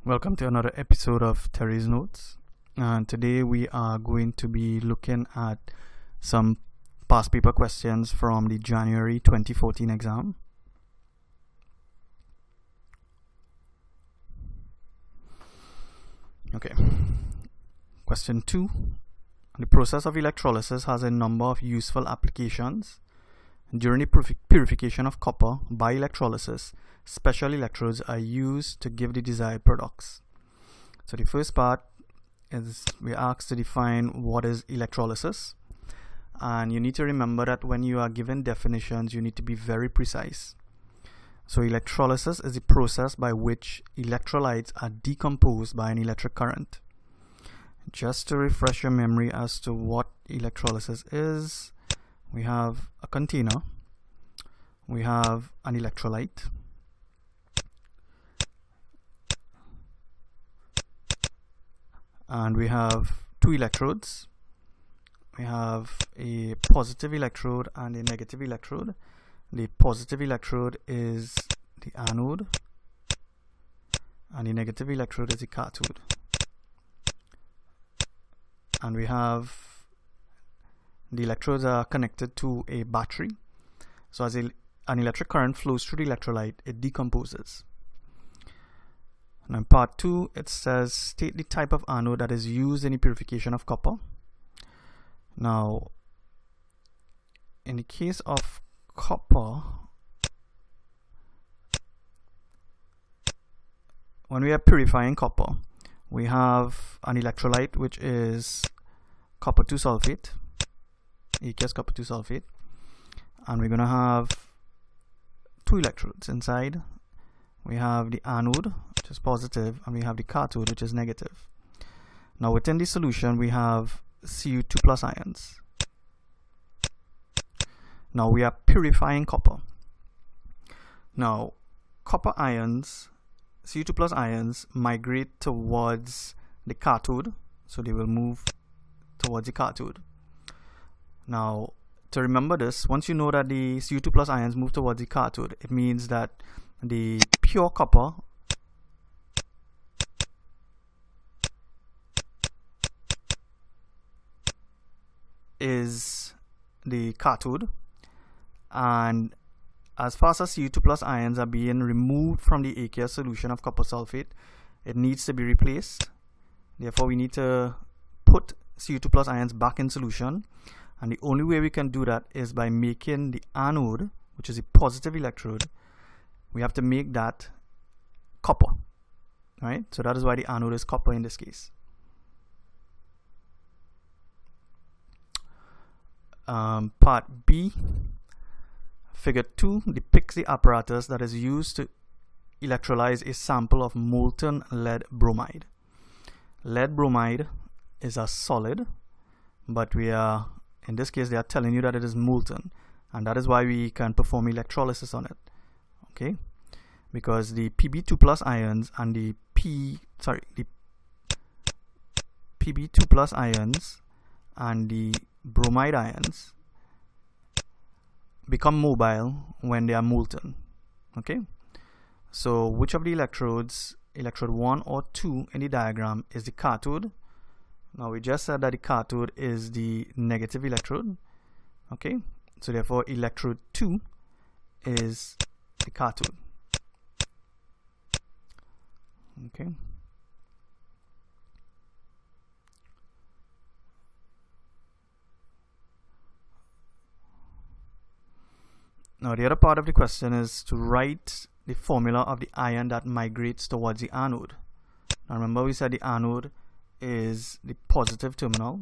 Welcome to another episode of Terry's Notes, and today we are going to be looking at some past paper questions from the January 2014 exam. Okay, question 2. The process of electrolysis has a number of useful applications. During the purification of copper by electrolysis, special electrodes are used to give the desired products. So the first part is we're asked to define what is electrolysis, and you need to remember that when you are given definitions you need to be very precise. So electrolysis is the process by which electrolytes are decomposed by an electric current. Just to refresh your memory as to what electrolysis is, we have a container, we have an electrolyte, and we have two electrodes. We have a positive electrode and a negative electrode. The positive electrode is the anode and the negative electrode is the cathode. And we have the electrodes are connected to a battery. So as an electric current flows through the electrolyte, it decomposes. And in part 2, it says state the type of anode that is used in the purification of copper. Now, in the case of copper, when we are purifying copper, we have an electrolyte which is copper 2 sulfate, aqueous copper 2 sulfate, and we're going to have two electrodes inside. We have the anode, which is positive, and we have the cathode, which is negative. Now within the solution we have Cu2 plus ions. Now we are purifying copper. Now copper ions, Cu2 plus ions, migrate towards the cathode, so they will move towards the cathode. Now, to remember this, once you know that the Cu2 plus ions move towards the cathode, it means that the pure copper is the cathode, and as fast as Cu2 plus ions are being removed from the aqueous solution of copper sulfate, it needs to be replaced. Therefore, we need to put Cu2 plus ions back in solution. And the only way we can do that is by making the anode, which is a positive electrode, we have to make that copper, right? So that is why the anode is copper in this case. Part B, figure 2 depicts the apparatus that is used to electrolyze a sample of molten lead bromide. Lead bromide is a solid, but in this case they are telling you that it is molten, and that is why we can perform electrolysis on it, okay? Because the Pb2 plus ions and the Pb2 plus ions and the bromide ions become mobile when they are molten, okay? So which of the electrodes, electrode 1 or 2 in the diagram, is the cathode? Now we just said that the cathode is the negative electrode, okay? So therefore electrode 2 is the cathode, okay? Now the other part of the question is to write the formula of the ion that migrates towards the anode. Now remember we said the anode is the positive terminal,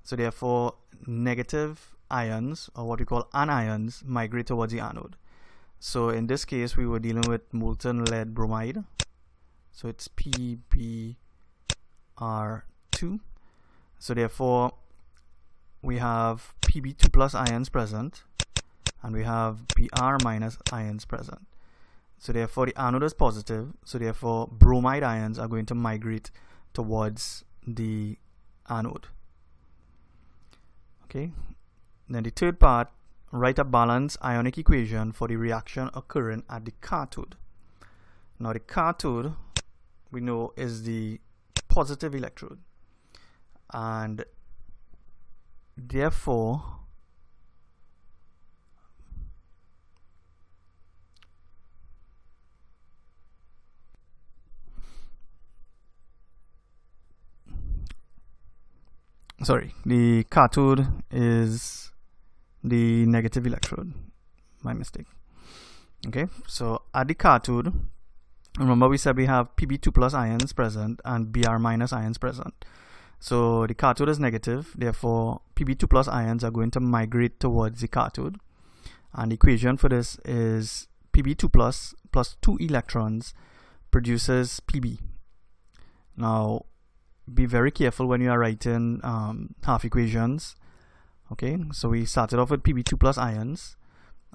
so therefore negative ions, or what we call anions, migrate towards the anode. So in this case we were dealing with molten lead bromide, so it's PbR2. So therefore we have Pb2 plus ions present and we have Br minus ions present. So therefore the anode is positive, so therefore bromide ions are going to migrate towards the anode, okay? Then the third part, write a balanced ionic equation for the reaction occurring at the cathode. Now the cathode we know is the positive electrode, and therefore the cathode is the negative electrode. My mistake. Okay, so at the cathode, remember we said we have Pb2 plus ions present and Br minus ions present. So the cathode is negative, therefore Pb2 plus ions are going to migrate towards the cathode. And the equation for this is Pb2 plus 2 electrons produces Pb. Now, be very careful when you are writing half equations. Okay, so we started off with Pb2 plus ions,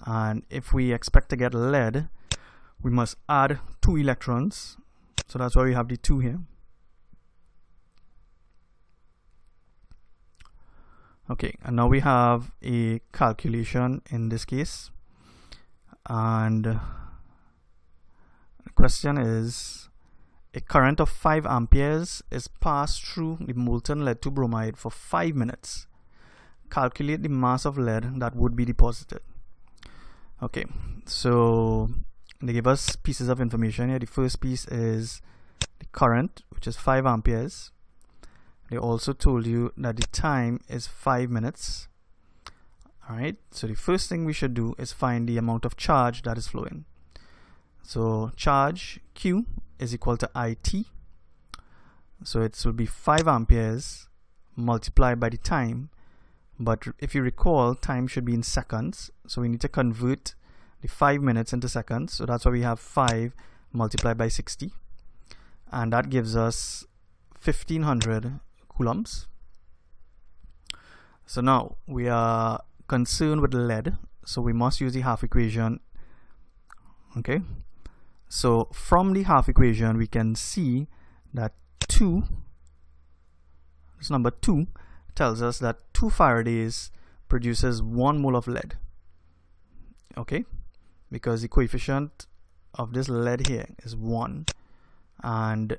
and if we expect to get lead, we must add 2 electrons. So that's why we have the 2 here. Okay, and now we have a calculation in this case, and the question is, a current of 5 amperes is passed through the molten lead to bromide for 5 minutes. Calculate the mass of lead that would be deposited. Okay, so they give us pieces of information here. The first piece is the current, which is 5 amperes. They also told you that the time is 5 minutes. Alright, so the first thing we should do is find the amount of charge that is flowing. So charge Q is equal to IT. So it will be 5 amperes multiplied by the time. But if you recall, time should be in seconds. So we need to convert the 5 minutes into seconds. So that's why we have 5 multiplied by 60. And that gives us 1500 coulombs. So now we are concerned with lead. So we must use the half equation. Okay. So from the half equation, we can see that this number 2 tells us that 2 Faradays produces 1 mole of lead. Okay, because the coefficient of this lead here is 1, and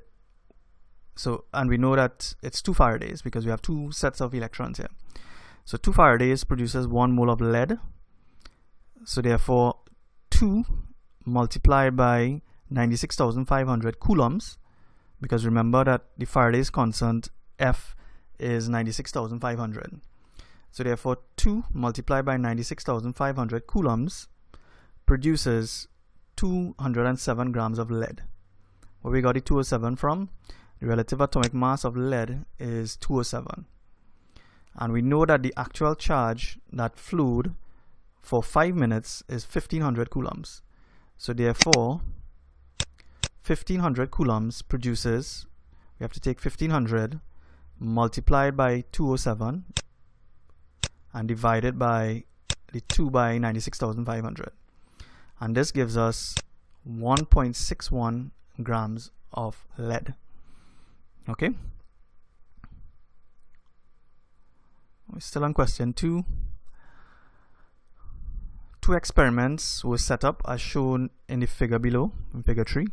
we know that it's 2 Faradays because we have 2 sets of electrons here. So 2 Faradays produces 1 mole of lead. So therefore 2 multiplied by 96,500 coulombs, because remember that the Faraday's constant F is 96,500. So therefore 2 multiplied by 96,500 coulombs produces 207 grams of lead. Where we got the 207 from? The relative atomic mass of lead is 207. And we know that the actual charge that flowed for 5 minutes is 1500 coulombs. So therefore 1500 coulombs produces, we have to take 1500 multiplied by 207 and divided by the 2 by 96,500, and this gives us 1.61 grams of lead. Okay, we're still on question 2. 2 experiments were set up as shown in the figure below, in figure 3.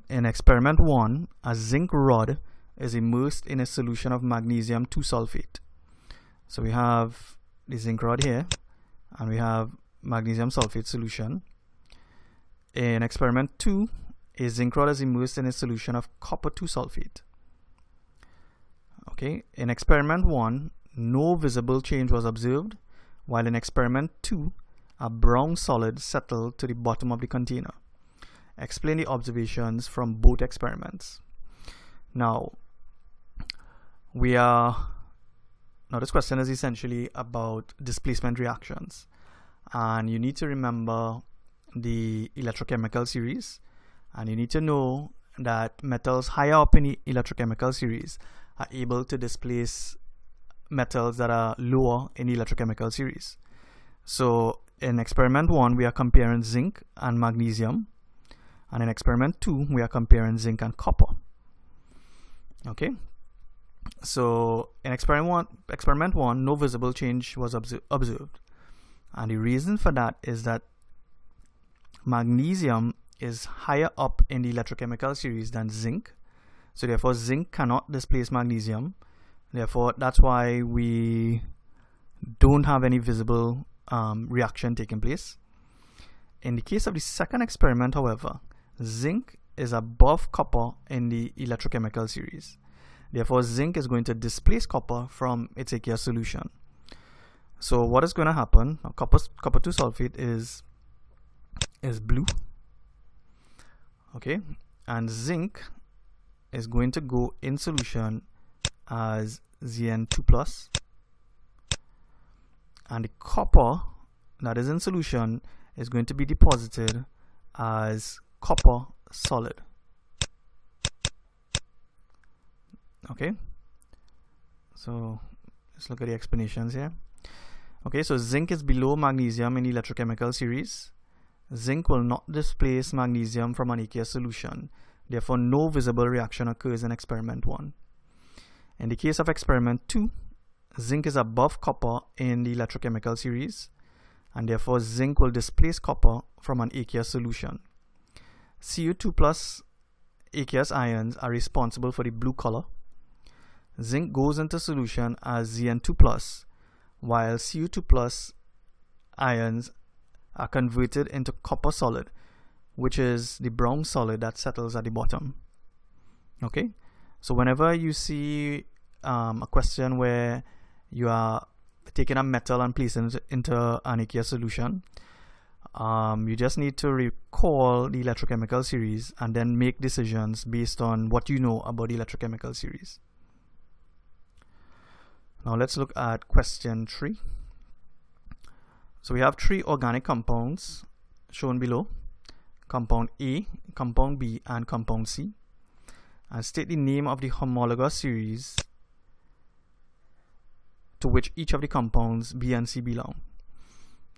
In experiment 1, a zinc rod is immersed in a solution of magnesium 2-sulfate. So we have the zinc rod here, and we have magnesium sulfate solution. In experiment 2, a zinc rod is immersed in a solution of copper 2-sulfate. Okay, in experiment 1, no visible change was observed, while in experiment 2, a brown solid settled to the bottom of the container. Explain the observations from both experiments. Now this question is essentially about displacement reactions, and you need to remember the electrochemical series, and you need to know that metals higher up in the electrochemical series are able to displace metals that are lower in the electrochemical series. So in experiment 1, we are comparing zinc and magnesium, and in experiment 2, we are comparing zinc and copper. Okay, so in experiment 1, no visible change was observed, and the reason for that is that magnesium is higher up in the electrochemical series than zinc. So therefore zinc cannot displace magnesium. Therefore that's why we don't have any visible reaction taking place. In the case of the second experiment, however, zinc is above copper in the electrochemical series. Therefore zinc is going to displace copper from its aqueous solution. So what is going to happen? Now, copper 2 sulfate is blue, okay, and zinc is going to go in solution as Zn2 plus, and the copper that is in solution is going to be deposited as copper solid. Okay, so let's look at the explanations here. Okay, so zinc is below magnesium in the electrochemical series. Zinc will not displace magnesium from an aqueous solution. Therefore, no visible reaction occurs in experiment 1. In the case of experiment 2, zinc is above copper in the electrochemical series, and therefore zinc will displace copper from an aqueous solution. Cu2 plus aqueous ions are responsible for the blue color. Zinc goes into solution as Zn2 plus, while Cu2 plus ions are converted into copper solid, which is the brown solid that settles at the bottom. Okay, so whenever you see a question where you are taking a metal and placing it into an aqueous solution, you just need to recall the electrochemical series and then make decisions based on what you know about the electrochemical series. Now let's look at question 3. So we have 3 organic compounds shown below: compound A, compound B, and compound C, and state the name of the homologous series to which each of the compounds B and C belong.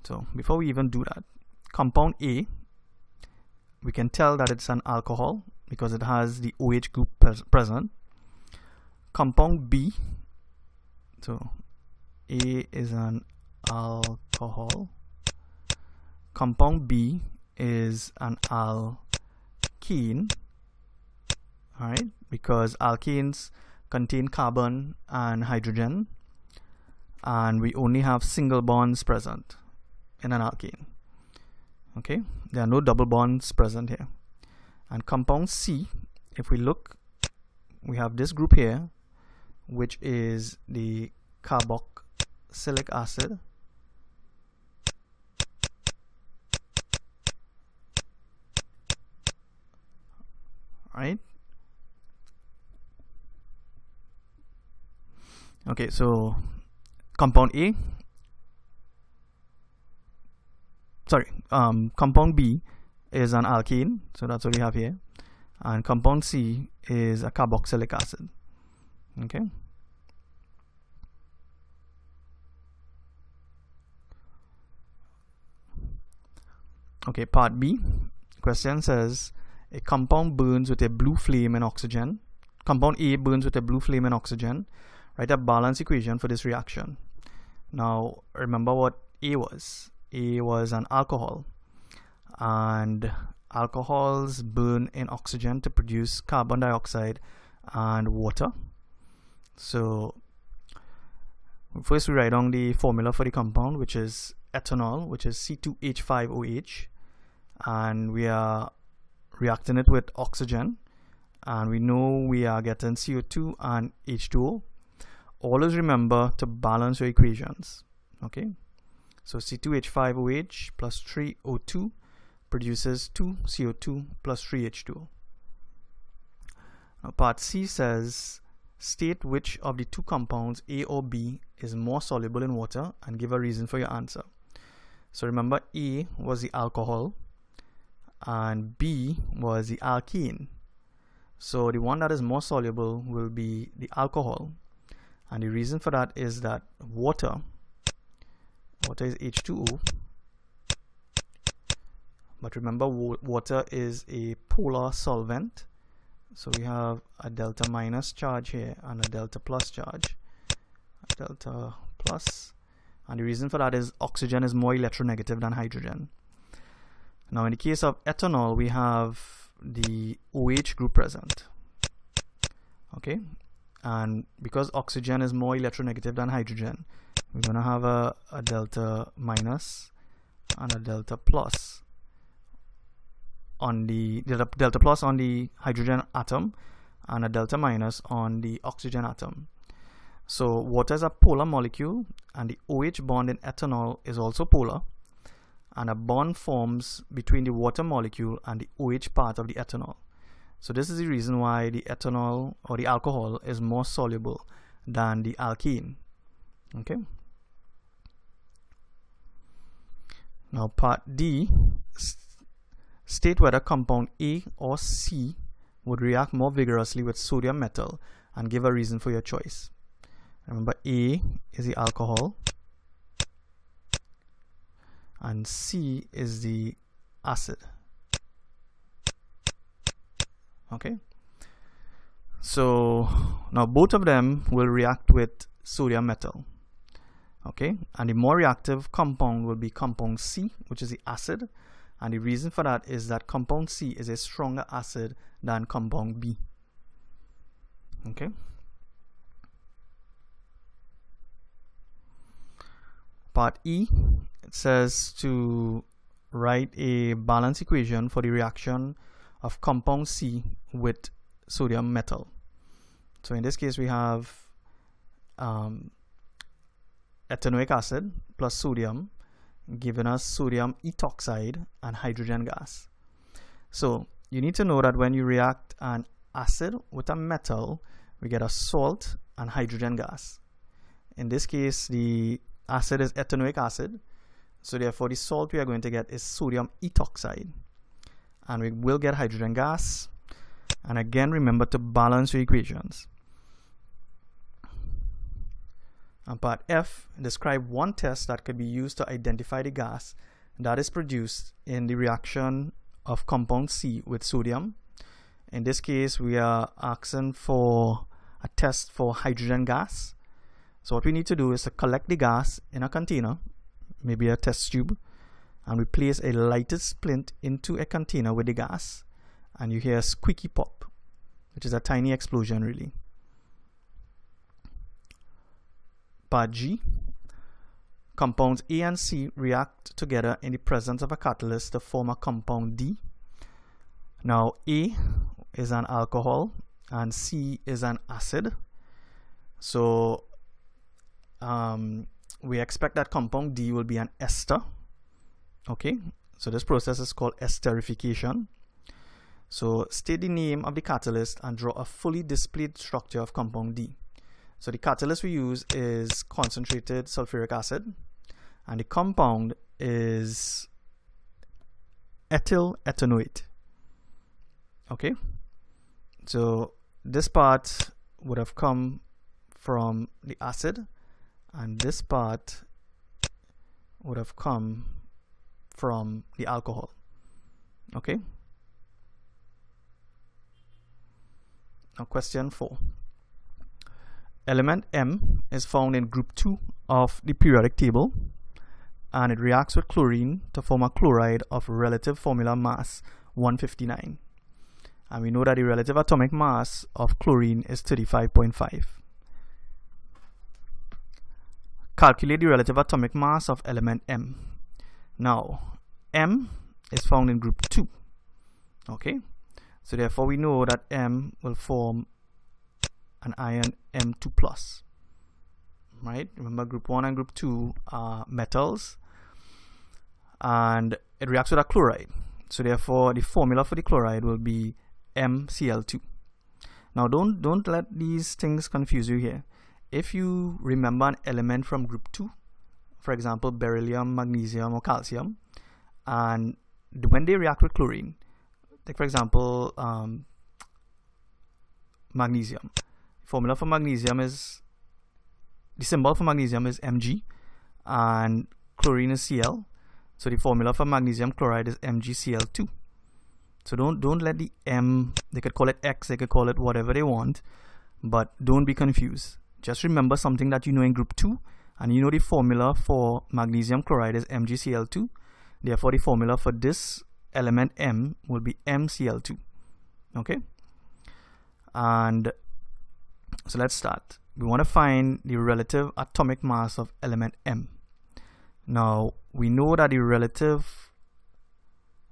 So before we even do that, compound A, we can tell that it's an alcohol because it has the OH group present. Compound B, so A is an alcohol. Compound B is an alkene, alright, because alkenes contain carbon and hydrogen, and we only have single bonds present in an alkene. Okay, there are no double bonds present here. And compound C, if we look, we have this group here, which is the carboxylic acid, right? Okay, so compound A, compound B is an alkene, so that's what we have here, and compound C is a carboxylic acid. Okay. Okay, part B. Question says a compound burns with a blue flame in oxygen. Compound A burns with a blue flame in oxygen. Write a balance equation for this reaction. Now remember what A was. A was an alcohol, and alcohols burn in oxygen to produce carbon dioxide and water. So first we write down the formula for the compound, which is ethanol, which is C2H5OH, and we are reacting it with oxygen, and we know we are getting CO2 and H2O. Always remember to balance your equations. Okay, so C2H5OH plus 3O2 produces 2 CO2 plus 3 H2O. Now part C says state which of the two compounds, A or B, is more soluble in water and give a reason for your answer. So remember, A was the alcohol and B was the alkene. So the one that is more soluble will be the alcohol, and the reason for that is that water is H2O, but remember water is a polar solvent, so we have a delta minus charge here and a delta plus charge, a delta plus, and the reason for that is oxygen is more electronegative than hydrogen. Now in the case of ethanol, we have the OH group present. Okay, and because oxygen is more electronegative than hydrogen, we're going to have a delta minus and a delta plus on the delta plus on the hydrogen atom and a delta minus on the oxygen atom. So water is a polar molecule, and the OH bond in ethanol is also polar, and a bond forms between the water molecule and the OH part of the ethanol. So this is the reason why the ethanol or the alcohol is more soluble than the alkene. Okay. Now part D, state whether compound A or C would react more vigorously with sodium metal and give a reason for your choice. Remember, A is the alcohol and C is the acid. Okay, so now both of them will react with sodium metal. Okay, and the more reactive compound will be compound C, which is the acid, and the reason for that is that compound C is a stronger acid than compound B. Okay, part E, it says to write a balance equation for the reaction of compound C with sodium metal. So in this case we have ethanoic acid plus sodium giving us sodium ethoxide and hydrogen gas. So you need to know that when you react an acid with a metal, we get a salt and hydrogen gas. In this case, the acid is ethanoic acid, so therefore the salt we are going to get is sodium ethoxide, and we will get hydrogen gas. And again, remember to balance your equations. And part F, describe one test that could be used to identify the gas that is produced in the reaction of compound C with sodium. In this case, we are asking for a test for hydrogen gas. So what we need to do is to collect the gas in a container, maybe a test tube, and we place a lighted splint into a container with the gas, and you hear a squeaky pop, which is a tiny explosion really. Part G, compounds A and C react together in the presence of a catalyst to form a compound D. Now A is an alcohol and C is an acid. So we expect that compound D will be an ester. Okay, so this process is called esterification. So state the name of the catalyst and draw a fully displayed structure of compound D. So the catalyst we use is concentrated sulfuric acid, and the compound is ethyl ethanoate. Okay, so this part would have come from the acid, and this part would have come from the alcohol. Okay, now question 4. Element M is found in group 2 of the periodic table, and it reacts with chlorine to form a chloride of relative formula mass 159. And we know that the relative atomic mass of chlorine is 35.5. Calculate the relative atomic mass of element M. Now, M is found in group 2. Okay, so therefore we know that M will form an ion M2+. Right? Remember, group 1 and group 2 are metals, and it reacts with a chloride. So therefore, the formula for the chloride will be MCl2. Now, don't let these things confuse you here. If you remember an element from group 2, for example, beryllium, magnesium, or calcium, and when they react with chlorine, like for example, magnesium. Formula for magnesium is, the symbol for magnesium is Mg, and chlorine is Cl. So the formula for magnesium chloride is MgCl2. So don't let the M, they could call it X, they could call it whatever they want, but don't be confused. Just remember something that you know in group 2, and you know the formula for magnesium chloride is MgCl2. Therefore the formula for this element M will be MCl2. Okay, and so let's start. We want to find the relative atomic mass of element M. Now we know that the relative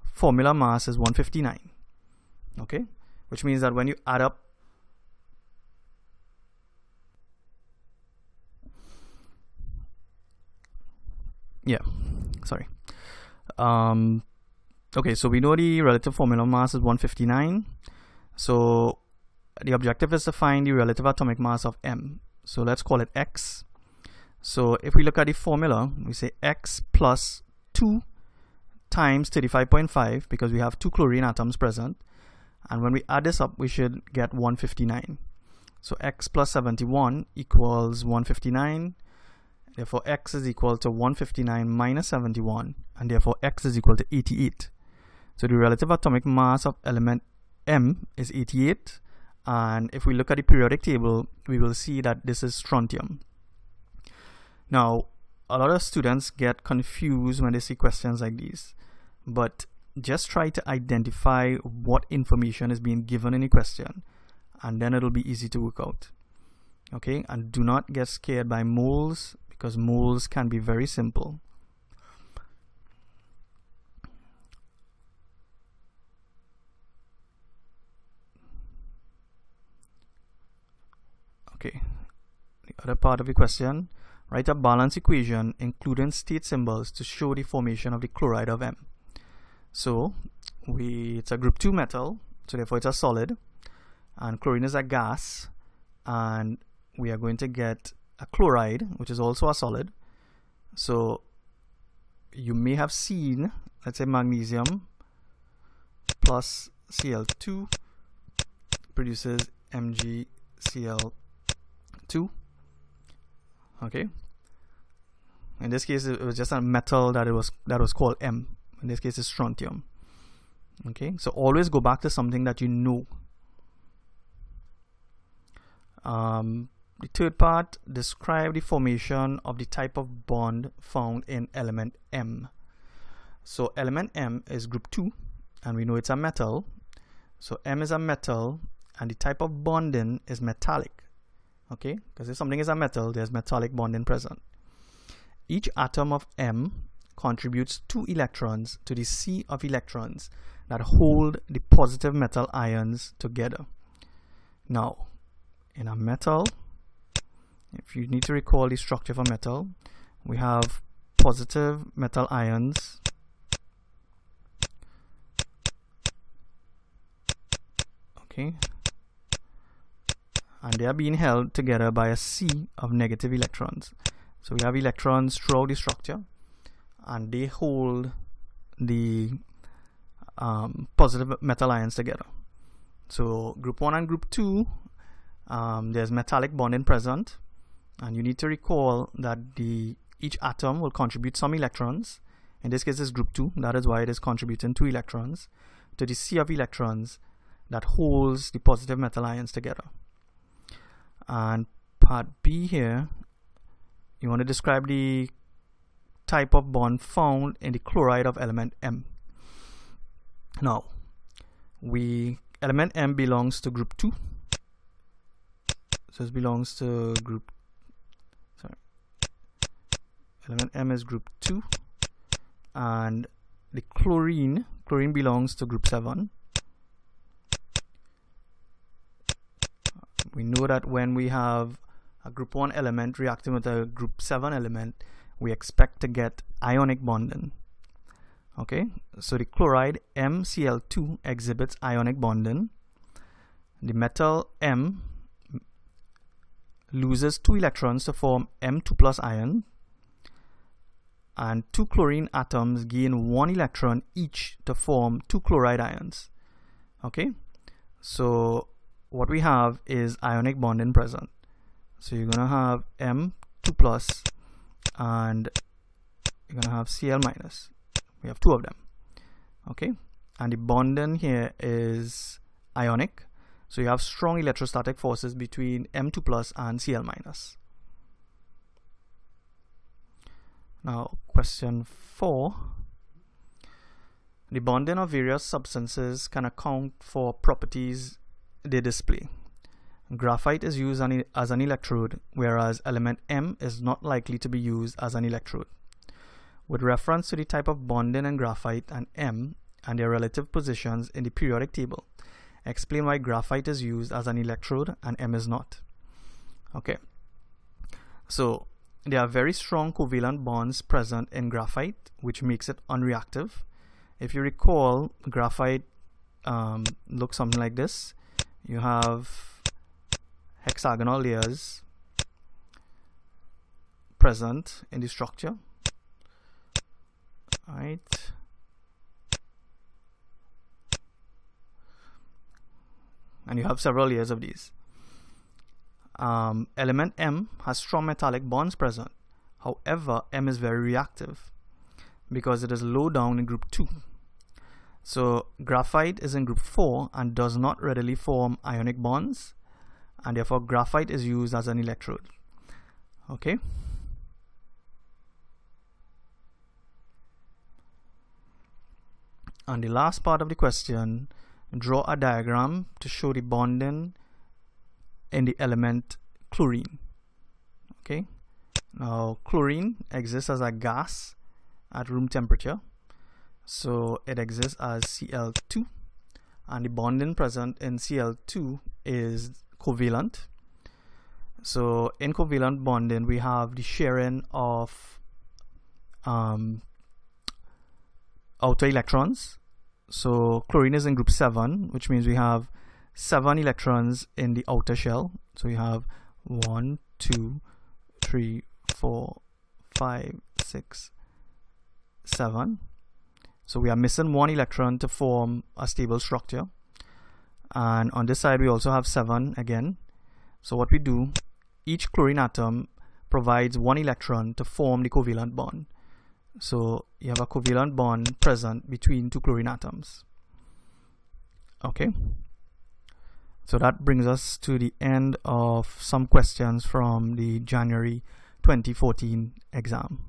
formula mass is 159. Okay, which means that when you add up okay, so we know the relative formula mass is 159. So the objective is to find the relative atomic mass of M. So let's call it X. So if we look at the formula, we say X plus 2 times 35.5 because we have 2 chlorine atoms present. And when we add this up, we should get 159. So X plus 71 equals 159. Therefore, X is equal to 159 minus 71. And therefore, X is equal to 88. So the relative atomic mass of element M is 88. And if we look at the periodic table, we will see that this is strontium. Now, a lot of students get confused when they see questions like these, but just try to identify what information is being given in the question, and then it'll be easy to work out. Okay, and do not get scared by moles, because moles can be very simple. Okay, the other part of the question, write a balance equation including state symbols to show the formation of the chloride of M. So it's a group 2 metal, so therefore it's a solid, and chlorine is a gas, and we are going to get a chloride, which is also a solid. So you may have seen, let's say magnesium plus Cl2 produces MgCl2. Okay, in this case it was just a metal that was called M. In this case it's strontium. Okay, so always go back to something that you know. The third part, describe the formation of the type of bond found in element M. So element M is group 2, and we know it's a metal. So M is a metal, and the type of bonding is metallic. Okay, because if something is a metal, there's metallic bonding present. Each atom of M contributes 2 electrons to the sea of electrons that hold the positive metal ions together. Now, in a metal, if you need to recall the structure of a metal, we have positive metal ions okay, and they are being held together by a sea of negative electrons. So we have electrons throughout the structure, and they hold the positive metal ions together. So group 1 and group 2, there's metallic bonding present, and you need to recall that each atom will contribute some electrons. In this case it's group 2, that is why it is contributing 2 electrons to the sea of electrons that holds the positive metal ions together. And part B here, you want to describe the type of bond found in the chloride of element M. Now, element M belongs to group 2. So this belongs to element M is group 2, and the chlorine belongs to group 7. We know that when we have a group 1 element reacting with a group 7 element, we expect to get ionic bonding. Okay, so the chloride MCl2 exhibits ionic bonding. The metal M loses 2 electrons to form M2 plus ion, and 2 chlorine atoms gain 1 electron each to form 2 chloride ions. Okay, so what we have is ionic bonding present. So you're gonna have M2 plus and you're gonna have Cl minus. We have 2 of them. Okay, and the bonding here is ionic, so you have strong electrostatic forces between M2 plus and Cl minus. Now question 4, The bonding of various substances can account for properties they display. Graphite is used as an electrode, whereas element M is not likely to be used as an electrode. With reference to the type of bonding in graphite and M and their relative positions in the periodic table, explain why graphite is used as an electrode and M is not. Okay, so there are very strong covalent bonds present in graphite, which makes it unreactive. If you recall, graphite looks something like this. You have hexagonal layers present in the structure. Right. And you have several layers of these. Element M has strong metallic bonds present. However, M is very reactive because it is low down in group 2. So graphite is in group 4 and does not readily form ionic bonds, and therefore graphite is used as an electrode. Okay. And the last part of the question, draw a diagram to show the bonding in the element chlorine. Okay. Now chlorine exists as a gas at room temperature. So it exists as Cl2, and the bonding present in Cl2 is covalent. So in covalent bonding we have the sharing of outer electrons. So chlorine is in group 7, which means we have 7 electrons in the outer shell. So we have 1, 2, 3, 4, 5, 6, 7. So we are missing 1 electron to form a stable structure. And on this side we also have 7 again. So what we do, each chlorine atom provides 1 electron to form the covalent bond. So you have a covalent bond present between 2 chlorine atoms. Okay. So that brings us to the end of some questions from the January 2014 exam.